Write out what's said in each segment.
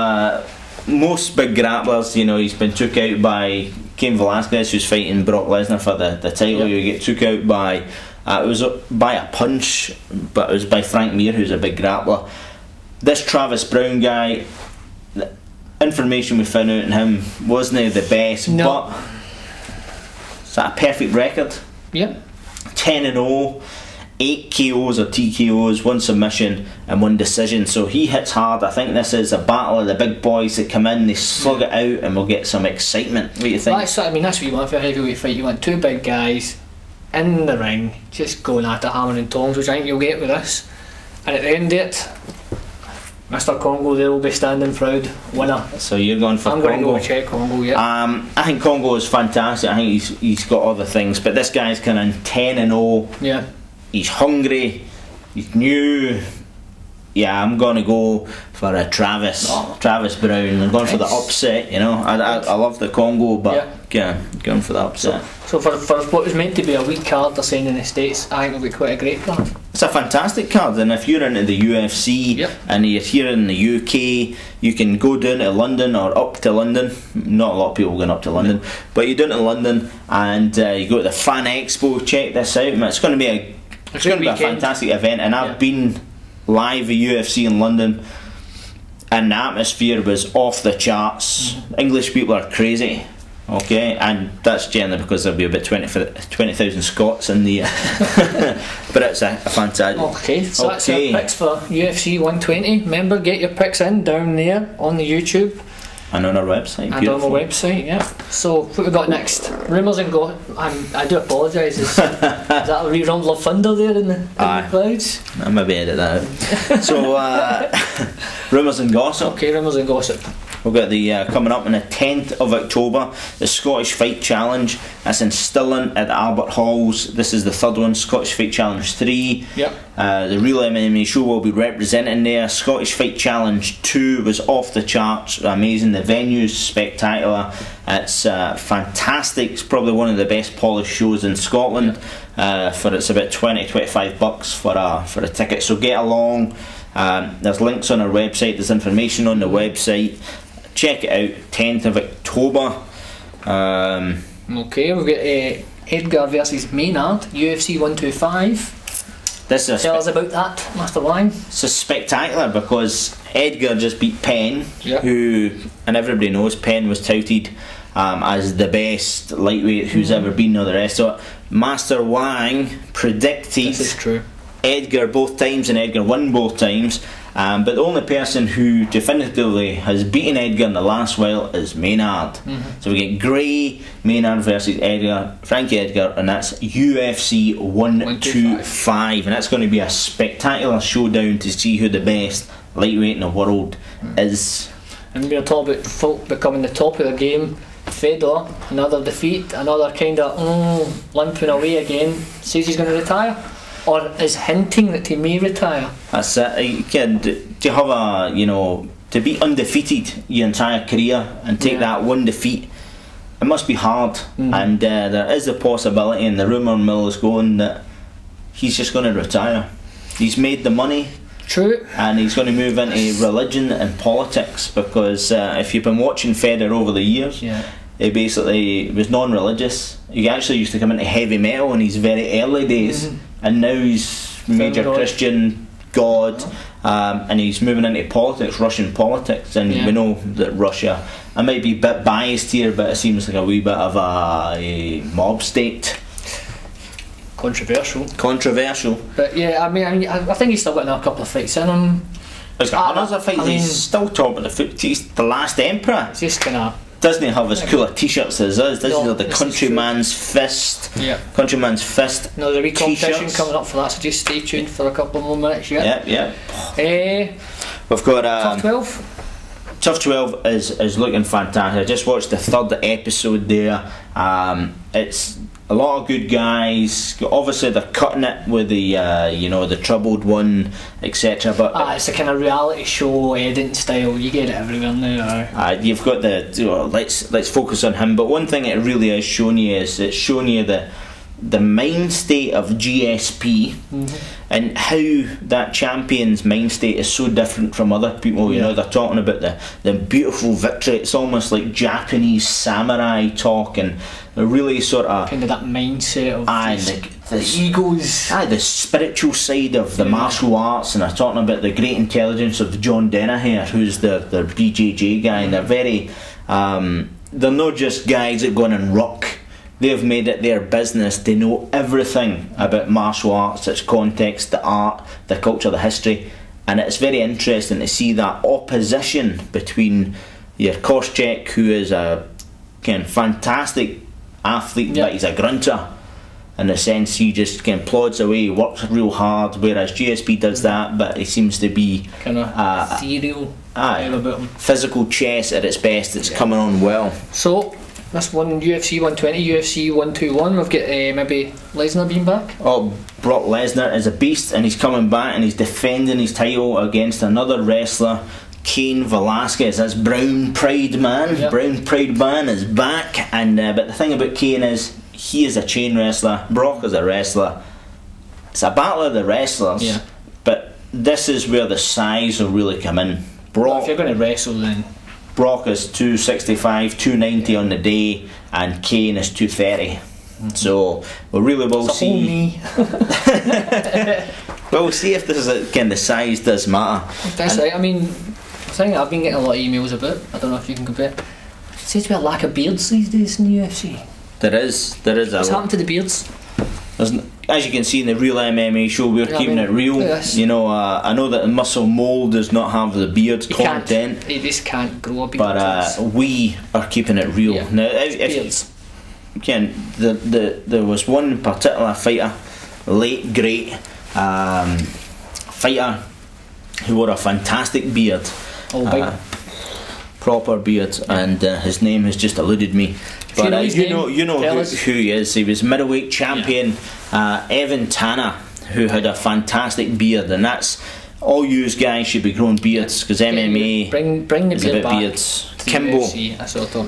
Most big grapplers, you know, he's been took out by Cain Velasquez, who's fighting Brock Lesnar for the title. Yep. You get took out by it was by a punch, but it was by Frank Mir, who's a big grappler. This Travis Brown guy, the information we found out on him wasn't the best, no. but it's a perfect record. Yep. 10-0, 8 KOs or TKOs, 1 submission and 1 decision. So he hits hard. I think this is a battle of the big boys that come in, they slug it out, and we'll get some excitement. What do you think? Well, that's what you want for a heavyweight fight. You want 2 big guys in the ring, just going at it, hammer and tongs, which I think you'll get with this. And at the end of it, Mr. Congo there will be standing proud, winner. So you're going for Congo? I'm going to go with Czech Congo, yeah. I think Congo is fantastic. I think he's got all the things, but this guy's kind of 10-0. Yeah. He's hungry. He's new. Yeah, I'm going to go for a Travis Brown. I'm going for the upset. You know, I love the Congo, but yeah, going for the upset. So for what was meant to be a weak card, they're saying in the States, I think it'll be quite a great card. It's a fantastic card, and if you're into the UFC and you're here in the UK, you can go down to London or up to London. Not a lot of people going up to London, but you're down to London and you go to the Fan Expo. Check this out. It's going to be a fantastic event, and I've been live at UFC in London, and the atmosphere was off the charts. English people are crazy. Okay, and that's generally because there'll be about 20,000 Scots in the but it's a fantastic. Okay, so that's our picks for UFC 120. Remember, get your picks in down there on the YouTube and on our website. And on our website, yeah. So what we got next? Rumours and I do apologise. Is that a wee rumble of thunder there in the clouds? I maybe edit that out. So rumours and gossip. Okay, rumours and gossip. We've got the coming up on the 10th of October, the Scottish Fight Challenge. That's in Stirling at the Albert Halls. This is the 3rd one, Scottish Fight Challenge 3. Yep. The Real MMA Show will be representing there. Scottish Fight Challenge 2 was off the charts, amazing. The venue's spectacular. It's fantastic. It's probably one of the best polished shows in Scotland. For it's about $20-25 for a ticket. So get along. There's links on our website. There's information on the website. Check it out. 10th of October. Okay, we've got Edgar versus Maynard, UFC 125. Tell us about that, Master Wang. It's a spectacular because Edgar just beat Penn, who, and everybody knows Penn was touted as the best lightweight who's ever been, all the rest of it. Master Wang predicted this is true. Edgar both times, and Edgar won both times. But the only person who definitively has beaten Edgar in the last while is Maynard. So we get Gray, Maynard versus Edgar, Frankie Edgar, and that's UFC 125. And that's going to be a spectacular showdown to see who the best lightweight in the world is. And we're talking about folk becoming the top of the game. Fedor, another defeat, another kind of limping away again, says he's going to retire. Or is hinting that he may retire. That's it. To have a, to be undefeated your entire career and take that one defeat, it must be hard. And there is a possibility, and the rumour mill is going that he's just going to retire. He's made the money. True. And he's going to move into religion and politics, because if you've been watching Federer over the years, he basically was non-religious. He actually used to come into heavy metal in his very early days, and now he's major Christian, God, and he's moving into politics, Russian politics, and we know that Russia, I might be a bit biased here, but it seems like a wee bit of a mob state. Controversial. But yeah, I think he's still got another couple of fights in him. He's got another fight. He's still top of the foot. He's the last emperor. It's just kind of. Doesn't he have as cool a t-shirts as us? Doesn't he have the Countryman's Fist? Yeah. Countryman's Fist. No, there's a wee competition coming up for that, so just stay tuned for a couple more minutes. Yeah. We've got Tough 12. Tough 12 is looking fantastic. I just watched the 3rd episode there. It's a lot of good guys. Obviously they're cutting it with the the troubled one, etc. But it's a kind of reality show editing style. You get it everywhere now. You've got the let's focus on him. But one thing it really is showing you is it's showing you the the mind state of GSP and how that champion's mind state is so different from other people. You know, they're talking about the beautiful victory. It's almost like Japanese samurai talk, and really sort of kind of that mindset of the egos, the spiritual side of the martial arts. And they're talking about the great intelligence of John Danaher, who's the BJJ guy. And they're very they're not just guys that go in and rock. They've made it their business. They know everything about martial arts, its context, the art, the culture, the history, and it's very interesting to see that opposition between your Koscheck, who is a kind of fantastic athlete, but he's a grunter in the sense he just kind of plods away, works real hard, whereas GSP does that, but he seems to be kind of ethereal about him. Physical chess at its best. It's coming on well. So this one, UFC 120, UFC 121, we've got maybe Lesnar being back. Oh, Brock Lesnar is a beast, and he's coming back and he's defending his title against another wrestler, Cain Velasquez. That's Brown Pride Man. Brown Pride Man is back, and but the thing about Cain is he is a chain wrestler. Brock is a wrestler. It's a battle of the wrestlers, but this is where the size will really come in. Brock, well, if you're going to wrestle, then Brock is 265, 290 on the day, and Cain is 230. So we really will see. We'll see if this is kind of size does matter. That's right. I mean, the thing I've been getting a lot of emails about, I don't know if you can compare, it seems to be a lack of beards these days in the UFC. There is What's happened to the beards? As you can see in the Real MMA show, we're keeping it real. You know, I know that the Muscle Mold does not have the beard content. He just can't grow a beard. But we are keeping it real. Now, beards. Again, there was one particular fighter, late great fighter, who wore a fantastic beard. Proper beard, and his name has just eluded me. But you know who he is. He was middleweight champion, Evan Tanner, who had a fantastic beard, and that's all you guys should be growing beards, because MMA bring the is beard about back beards. to Kimbo, UFC, I sort of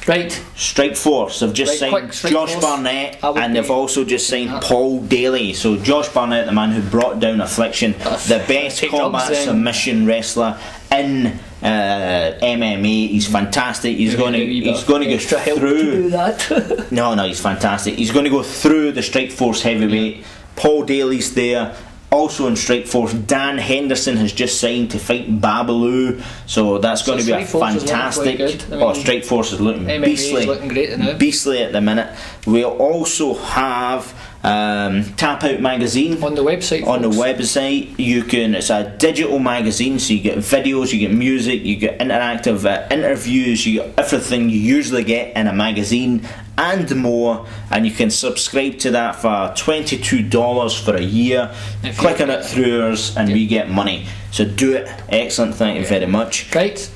right. Strikeforce have just signed Josh Barnett, and they've also just signed Paul Daly. So Josh Barnett, the man who brought down Affliction, the best combat submission wrestler in MMA. He's fantastic. He's going to go through that. no, he's fantastic. He's going to go through the Strikeforce heavyweight. Paul Daly's there. Also in Strikeforce, Dan Henderson has just signed to fight Babalu, so that's going to be a fantastic. Strikeforce is looking beastly. Looking great now. Beastly at the minute. We'll also have Tap Out magazine on the website. On the website, you can. It's a digital magazine, so you get videos, you get music, you get interactive interviews, you get everything you usually get in a magazine and more. And you can subscribe to that for $22 for a year. Click on it through us, and we get money. So do it. Excellent. Thank you very much. Right.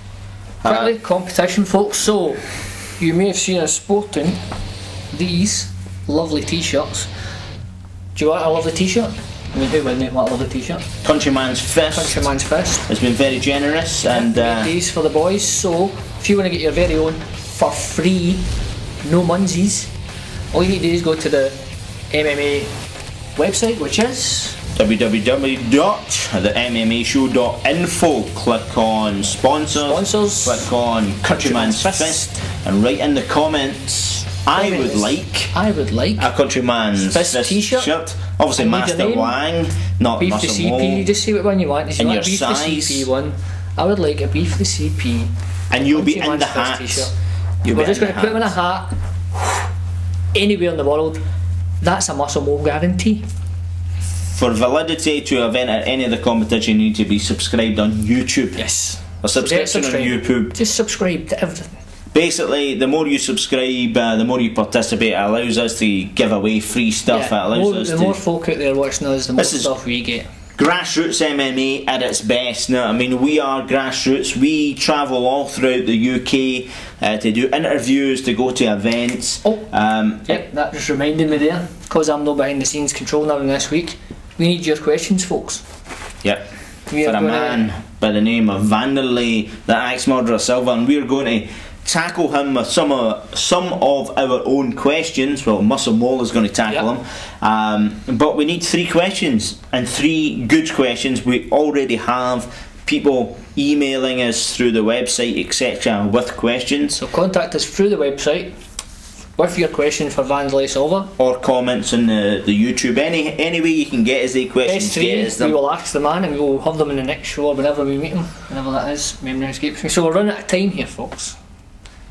Quickly, competition, folks. So you may have seen us sporting these lovely t-shirts. Do you want a lovely t-shirt? I mean, who wouldn't want a lovely t-shirt? Countryman's Fist. Countryman's Fist has been very generous, and these for the boys. So if you want to get your very own for free, no munsies, all you need to do is go to the MMA website, which is www.themmashow.info. Click on sponsors, click on Countryman's Fist, and write in the comments, I would like a Countryman's Fist t-shirt. Obviously Master Wang, not beef Muscle the CP. Mold. You just say what one you want. If you and want your beef size. the CP one, I would like a beef the CP. And you'll be in the hat. We're just going to put them in a hat anywhere in the world. That's a Muscle Mold guarantee. For validity to event at any of the competition, you need to be subscribed on YouTube. Yes. A subscription on YouTube. Just subscribe to everything. Basically, the more you subscribe, the more you participate. It allows us to give away free stuff. Yeah, the more folk out there watching us, the more stuff we get. Grassroots MMA at its best. Now, I mean, we are grassroots. We travel all throughout the UK to do interviews, to go to events. Yep, that just reminded me there, because I'm not behind the scenes controlling everything this week. We need your questions, folks. Yep. For a man by the name of Vanderlei, the Axe Murderer Silva, and we're going to tackle him with some of our own questions. Well, Muscle Mole is going to tackle him, but we need 3 questions, and 3 good questions. We already have people emailing us through the website, etc., with questions. So contact us through the website with your questions for Vanderlei Silva, or comments on the YouTube. Any way you can get us the questions, get us them. We will ask the man, and we will have them in the next show or whenever we meet him, whenever that is. Memory escapes me. So we're running out of time here, folks.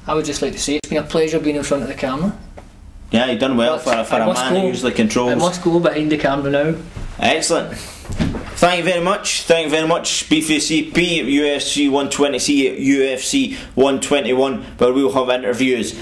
I would just like to say it's been a pleasure being in front of the camera. Yeah, you've done well for a man who usually controls. I must go behind the camera now. Excellent. Thank you very much. Thank you very much. BFCP at UFC 120, see you at UFC 121, where we'll have interviews.